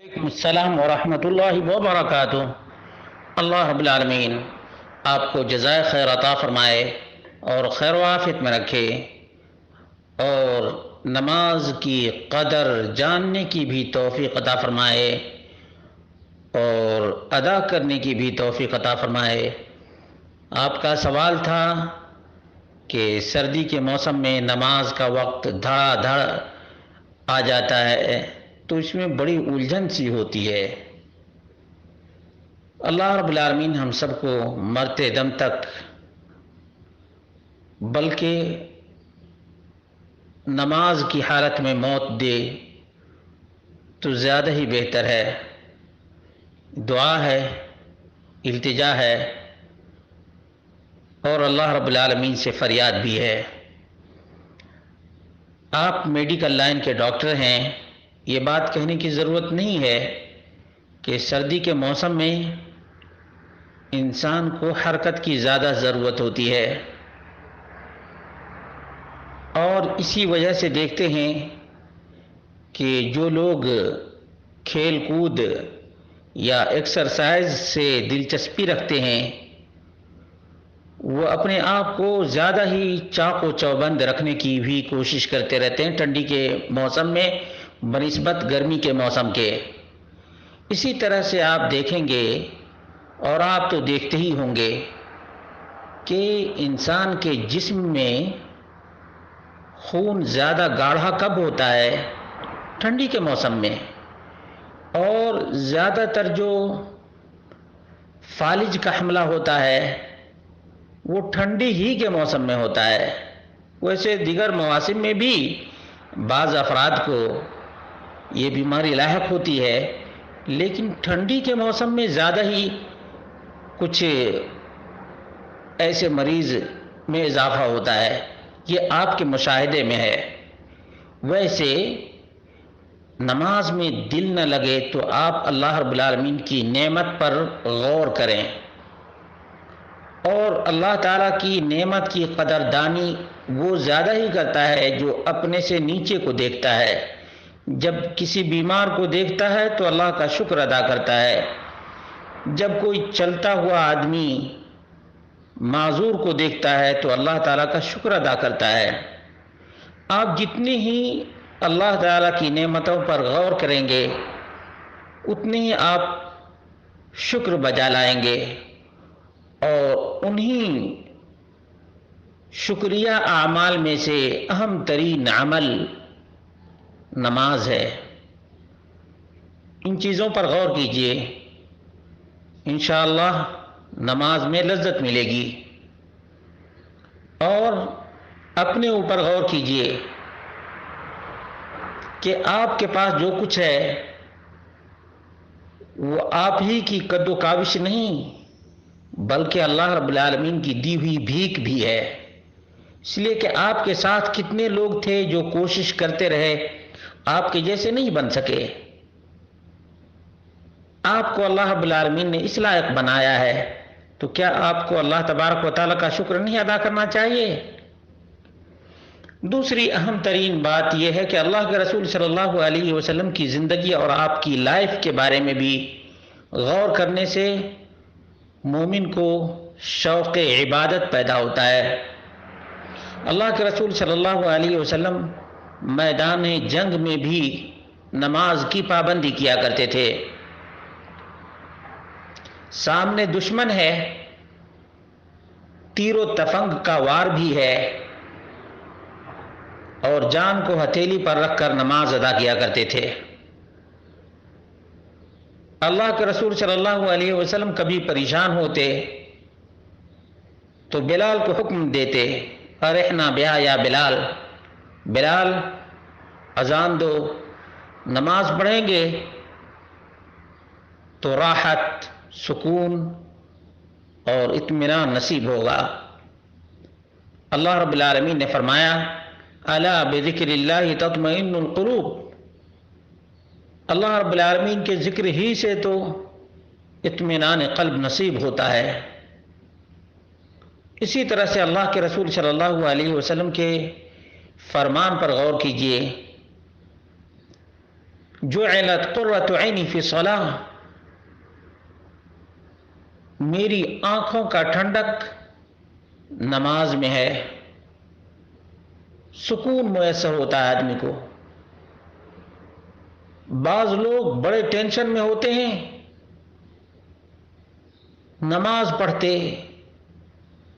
وعلیکم السلام ورحمۃ اللہ وبرکاتہ۔ اللہ رب العالمین آپ کو جزائے خیر عطا فرمائے اور خیر و عافیت میں رکھے، اور نماز کی قدر جاننے کی بھی توفیق عطا فرمائے اور ادا کرنے کی بھی توفیق عطا فرمائے۔ آپ کا سوال تھا کہ سردی کے موسم میں نماز کا وقت دھڑا دھڑ آ جاتا ہے تو اس میں بڑی الجھن سی ہوتی ہے۔ اللہ رب العالمین ہم سب کو مرتے دم تک، بلکہ نماز کی حالت میں موت دے تو زیادہ ہی بہتر ہے۔ دعا ہے، التجا ہے اور اللہ رب العالمین سے فریاد بھی ہے۔ آپ میڈیکل لائن کے ڈاکٹر ہیں، یہ بات کہنے کی ضرورت نہیں ہے کہ سردی کے موسم میں انسان کو حرکت کی زیادہ ضرورت ہوتی ہے، اور اسی وجہ سے دیکھتے ہیں کہ جو لوگ کھیل کود یا ایکسرسائز سے دلچسپی رکھتے ہیں وہ اپنے آپ کو زیادہ ہی چاق و چوبند رکھنے کی بھی کوشش کرتے رہتے ہیں ٹھنڈی کے موسم میں بنسبت گرمی کے موسم کے۔ اسی طرح سے آپ دیکھیں گے، اور آپ تو دیکھتے ہی ہوں گے، کہ انسان کے جسم میں خون زیادہ گاڑھا کب ہوتا ہے؟ ٹھنڈی کے موسم میں، اور زیادہ تر جو فالج کا حملہ ہوتا ہے وہ ٹھنڈی ہی کے موسم میں ہوتا ہے۔ ویسے دیگر مواسم میں بھی بعض افراد کو یہ بیماری لاحق ہوتی ہے، لیکن ٹھنڈی کے موسم میں زیادہ ہی کچھ ایسے مریض میں اضافہ ہوتا ہے۔ یہ آپ کے مشاہدے میں ہے۔ ویسے نماز میں دل نہ لگے تو آپ اللہ رب العالمین کی نعمت پر غور کریں، اور اللہ تعالیٰ کی نعمت کی قدردانی وہ زیادہ ہی کرتا ہے جو اپنے سے نیچے کو دیکھتا ہے۔ جب کسی بیمار کو دیکھتا ہے تو اللہ کا شکر ادا کرتا ہے، جب کوئی چلتا ہوا آدمی معذور کو دیکھتا ہے تو اللہ تعالیٰ کا شکر ادا کرتا ہے۔ آپ جتنی ہی اللہ تعالیٰ کی نعمتوں پر غور کریں گے اتنی ہی آپ شکر بجا لائیں گے، اور انہی شکریہ اعمال میں سے اہم ترین عمل نماز ہے۔ ان چیزوں پر غور کیجئے، انشاءاللہ نماز میں لذت ملے گی۔ اور اپنے اوپر غور کیجئے کہ آپ کے پاس جو کچھ ہے وہ آپ ہی کی قد و کاوش نہیں بلکہ اللہ رب العالمین کی دی ہوئی بھیک بھی ہے۔ اس لیے کہ آپ کے ساتھ کتنے لوگ تھے جو کوشش کرتے رہے، آپ کے جیسے نہیں بن سکے۔ آپ کو اللہ رب العالمین نے اس لائق بنایا ہے تو کیا آپ کو اللہ تبارک و تعالیٰ کا شکر نہیں ادا کرنا چاہیے؟ دوسری اہم ترین بات یہ ہے کہ اللہ کے رسول صلی اللہ علیہ وسلم کی زندگی اور آپ کی لائف کے بارے میں بھی غور کرنے سے مومن کو شوق عبادت پیدا ہوتا ہے۔ اللہ کے رسول صلی اللہ علیہ وسلم میدان جنگ میں بھی نماز کی پابندی کیا کرتے تھے۔ سامنے دشمن ہے، تیر و تفنگ کا وار بھی ہے، اور جان کو ہتھیلی پر رکھ کر نماز ادا کیا کرتے تھے۔ اللہ کے رسول صلی اللہ علیہ وسلم کبھی پریشان ہوتے تو بلال کو حکم دیتے، ارحنا بہا یا بلال، بلال اذان دو، نماز پڑھیں گے تو راحت، سکون اور اطمینان نصیب ہوگا۔ اللہ رب العالمین نے فرمایا، الا بذکر اللہ تطمئن القلوب، اللہ رب العالمین کے ذکر ہی سے تو اطمینان قلب نصیب ہوتا ہے۔ اسی طرح سے اللہ کے رسول صلی اللہ علیہ وسلم کے فرمان پر غور کیجئے، جعلت قرۃ عینی فی الصلاۃ، میری آنکھوں کا ٹھنڈک نماز میں ہے، سکون میسر ہوتا ہے آدمی کو۔ بعض لوگ بڑے ٹینشن میں ہوتے ہیں، نماز پڑھتے،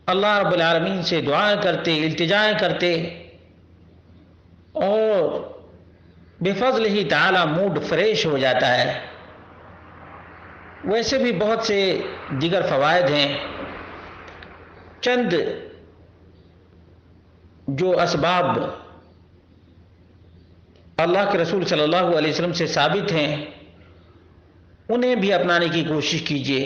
اللہ رب العالمین سے دعائیں کرتے، التجائیں کرتے، اور بفضل ہی تعالی موڈ فریش ہو جاتا ہے۔ ویسے بھی بہت سے دیگر فوائد ہیں، چند جو اسباب اللہ کے رسول صلی اللہ علیہ وسلم سے ثابت ہیں انہیں بھی اپنانے کی کوشش کیجیے۔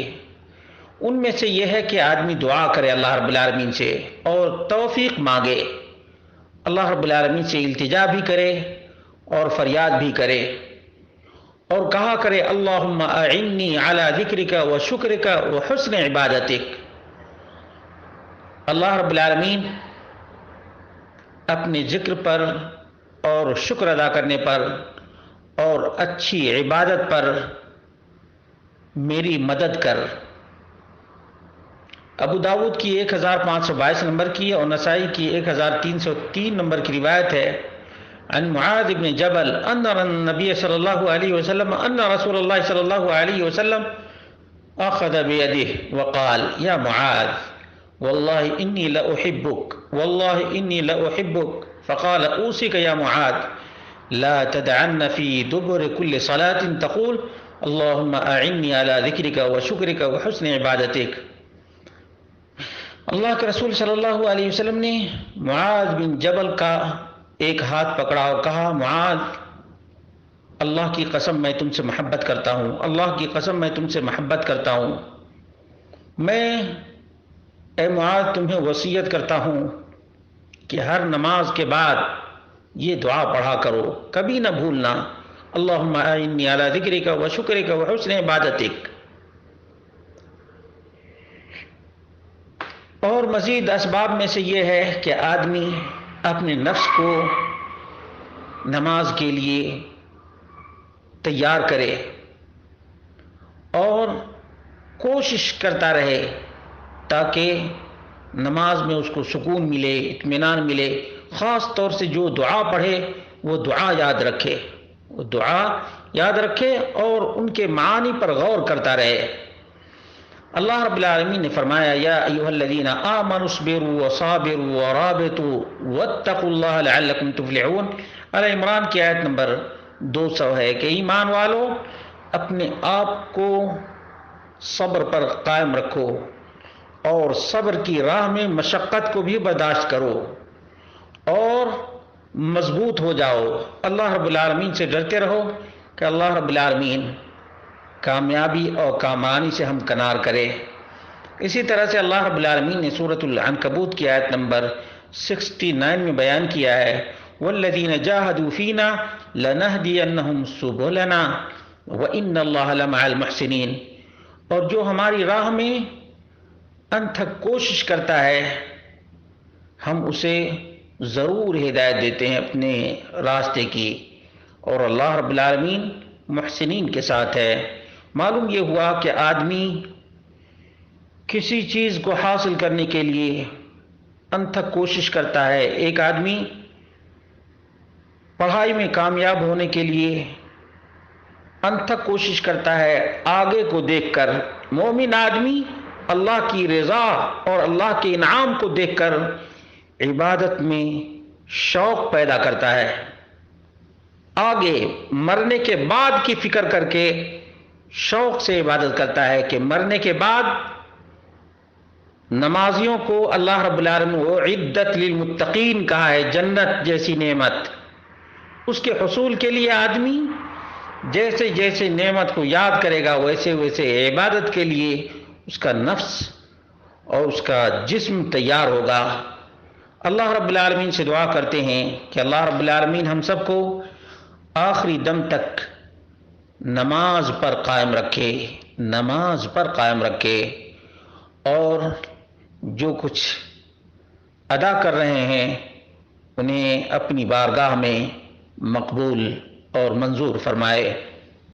ان میں سے یہ ہے کہ آدمی دعا کرے اللہ رب العالمین سے اور توفیق مانگے، اللہ رب العالمین سے التجا بھی کرے اور فریاد بھی کرے، اور کہا کرے اللہم اعنی علی ذکرک و شکرک و حسن عبادتک۔ اللہ رب العالمین اپنے ذکر پر اور شکر ادا کرنے پر اور اچھی عبادت پر میری مدد کر۔ ابو داود کی 1522 نمبر کی اور نسائی کی 1303 نمبر کی روایت ہے، عن معاذ بن جبل ان النبی صلی اللہ علیہ وسلم ان رسول اللہ صلی اللہ علیہ وسلم اخذ بیدہ وقال یا معاذ واللہ انی لأحبک واللہ انی لأحبک فقال اوصیک یا معاذ لا تدعن فی دبر کل صلاة تقول اللہم اعنی علی ذکرک و شکرک و حسن عبادتک۔ اللہ کے رسول صلی اللہ علیہ وسلم نے معاذ بن جبل کا ایک ہاتھ پکڑا اور کہا معاذ اللہ کی قسم میں تم سے محبت کرتا ہوں، اللہ کی قسم میں تم سے محبت کرتا ہوں، میں اے معاذ تمہیں وصیت کرتا ہوں کہ ہر نماز کے بعد یہ دعا پڑھا کرو، کبھی نہ بھولنا، اللہم اعنی علی ذکرک و شکرک و حسن عبادتک۔ اور مزید اسباب میں سے یہ ہے کہ آدمی اپنے نفس کو نماز کے لیے تیار کرے اور کوشش کرتا رہے تاکہ نماز میں اس کو سکون ملے، اطمینان ملے۔ خاص طور سے جو دعا پڑھے وہ دعا یاد رکھے، وہ دعا یاد رکھے اور ان کے معانی پر غور کرتا رہے۔ اللہ رب العالمین نے فرمایا یا ایھا الذین آمنوا اصبروا وصابروا ورابطوا واتقوا اللہ لعلکم تفلحون۔ آل عمران کی آیت نمبر 200 ہے کہ ایمان والو اپنے آپ کو صبر پر قائم رکھو اور صبر کی راہ میں مشقت کو بھی برداشت کرو اور مضبوط ہو جاؤ۔ اللہ رب العالمین سے ڈرتے رہو کہ اللہ رب العالمین کامیابی اور کامرانی سے ہم کنار کرے۔ اسی طرح سے اللہ رب العالمین نے سورۃ العنکبوت کی آیت نمبر 69 میں بیان کیا ہے والذین جاہدوا فینا لنہدینہم سبلنا وان اللہ لمع المحسنین۔ اور جو ہماری راہ میں انتھک کوشش کرتا ہے ہم اسے ضرور ہدایت دیتے ہیں اپنے راستے کی، اور اللہ رب العالمین محسنین کے ساتھ ہے۔ معلوم یہ ہوا کہ آدمی کسی چیز کو حاصل کرنے کے لیے انتھک کوشش کرتا ہے۔ ایک آدمی پڑھائی میں کامیاب ہونے کے لیے انتھک کوشش کرتا ہے آگے کو دیکھ کر۔ مومن آدمی اللہ کی رضا اور اللہ کے انعام کو دیکھ کر عبادت میں شوق پیدا کرتا ہے، آگے مرنے کے بعد کی فکر کر کے شوق سے عبادت کرتا ہے کہ مرنے کے بعد نمازیوں کو اللہ رب العالمین اعدت للمتقین کہا ہے، جنت جیسی نعمت، اس کے حصول کے لیے آدمی جیسے جیسے نعمت کو یاد کرے گا ویسے ویسے عبادت کے لیے اس کا نفس اور اس کا جسم تیار ہوگا۔ اللہ رب العالمین سے دعا کرتے ہیں کہ اللہ رب العالمین ہم سب کو آخری دم تک نماز پر قائم رکھے، نماز پر قائم رکھے، اور جو کچھ ادا کر رہے ہیں انہیں اپنی بارگاہ میں مقبول اور منظور فرمائے۔